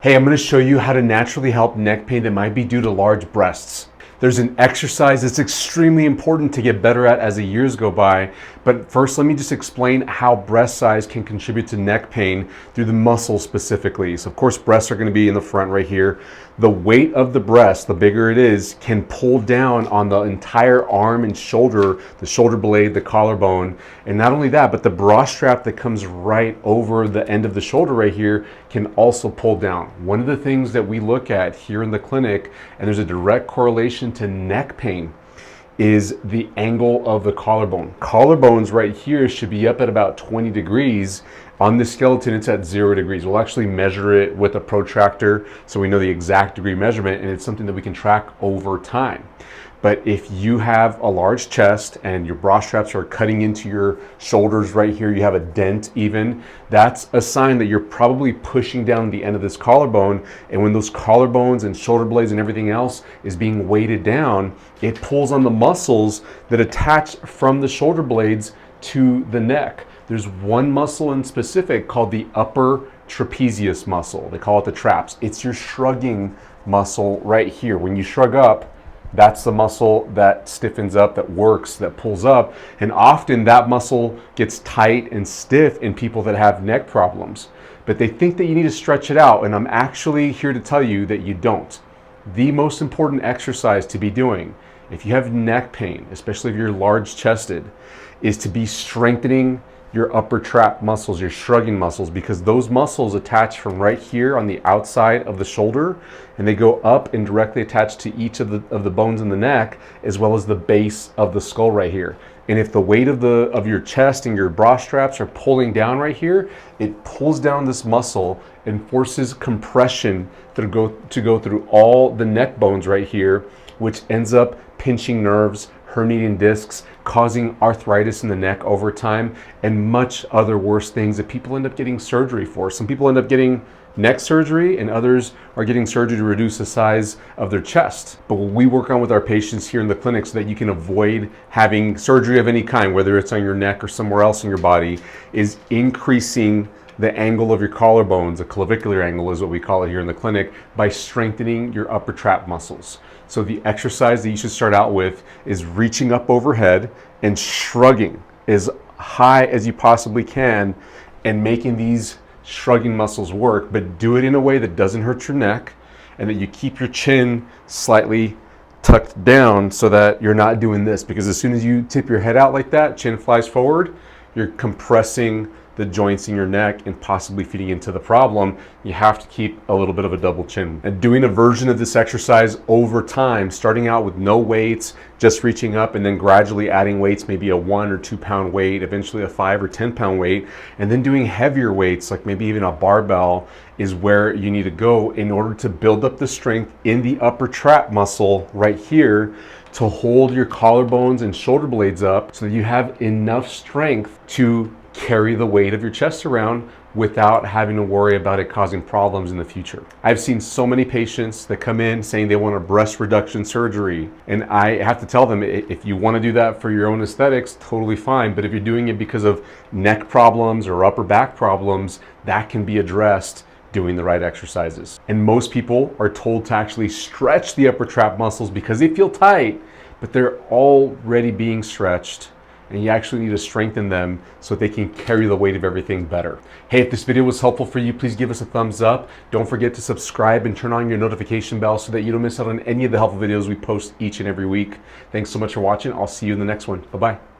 Hey, I'm going to show you how to naturally help neck pain that might be due to large breasts. There's an exercise that's extremely important to get better at as the years go by. But first, let me just explain how breast size can contribute to neck pain through the muscles specifically. So of course, breasts are going to be in the front right here. The weight of the breast, the bigger it is, can pull down on the entire arm and shoulder, the shoulder blade, the collarbone. And not only that, but the bra strap that comes right over the end of the shoulder right here can also pull down. One of the things that we look at here in the clinic, and there's a direct correlation to neck pain, is the angle of the collarbone. Collarbones right here should be up at about 20 degrees. On the skeleton, it's at 0 degrees. We'll actually measure it with a protractor so we know the exact degree measurement, and it's something that we can track over time. But if you have a large chest and your bra straps are cutting into your shoulders right here, you have a dent even, that's a sign that you're probably pushing down the end of this collarbone. And when those collarbones and shoulder blades and everything else is being weighted down, it pulls on the muscles that attach from the shoulder blades to the neck. There's one muscle in specific called the upper trapezius muscle. They call it the traps. It's your shrugging muscle right here. When you shrug up, that's the muscle that stiffens up, that works, that pulls up. And often that muscle gets tight and stiff in people that have neck problems. But they think that you need to stretch it out, and I'm actually here to tell you that you don't. The most important exercise to be doing if you have neck pain, especially if you're large chested, is to be strengthening your upper trap muscles, your shrugging muscles, because those muscles attach from right here on the outside of the shoulder, and they go up and directly attach to each of the bones in the neck, as well as the base of the skull right here. And if the weight of your chest and your bra straps are pulling down right here, it pulls down this muscle and forces compression to go through all the neck bones right here, which ends up pinching nerves, herniating discs, causing arthritis in the neck over time, and much other worse things that people end up getting surgery for. Some people end up getting neck surgery, and others are getting surgery to reduce the size of their chest. But what we work on with our patients here in the clinic so that you can avoid having surgery of any kind, whether it's on your neck or somewhere else in your body, is increasing the angle of your collarbones. The clavicular angle is what we call it here in the clinic, by strengthening your upper trap muscles. So the exercise that you should start out with is reaching up overhead and shrugging as high as you possibly can and making these shrugging muscles work, but do it in a way that doesn't hurt your neck and that you keep your chin slightly tucked down so that you're not doing this, because as soon as you tip your head out like that, chin flies forward, you're compressing the joints in your neck and possibly feeding into the problem. You have to keep a little bit of a double chin. And doing a version of this exercise over time, starting out with no weights, just reaching up, and then gradually adding weights, maybe a 1 or 2 pound weight, eventually a 5 or 10 pound weight, and then doing heavier weights, like maybe even a barbell, is where you need to go in order to build up the strength in the upper trap muscle right here to hold your collarbones and shoulder blades up so that you have enough strength to carry the weight of your chest around without having to worry about it causing problems in the future. I've seen so many patients that come in saying they want a breast reduction surgery, and I have to tell them, if you want to do that for your own aesthetics, totally fine, but if you're doing it because of neck problems or upper back problems, that can be addressed doing the right exercises. And most people are told to actually stretch the upper trap muscles because they feel tight, but they're already being stretched, and you actually need to strengthen them so they can carry the weight of everything better. Hey, if this video was helpful for you, please give us a thumbs up. Don't forget to subscribe and turn on your notification bell so that you don't miss out on any of the helpful videos we post each and every week. Thanks so much for watching. I'll see you in the next one. Bye-bye.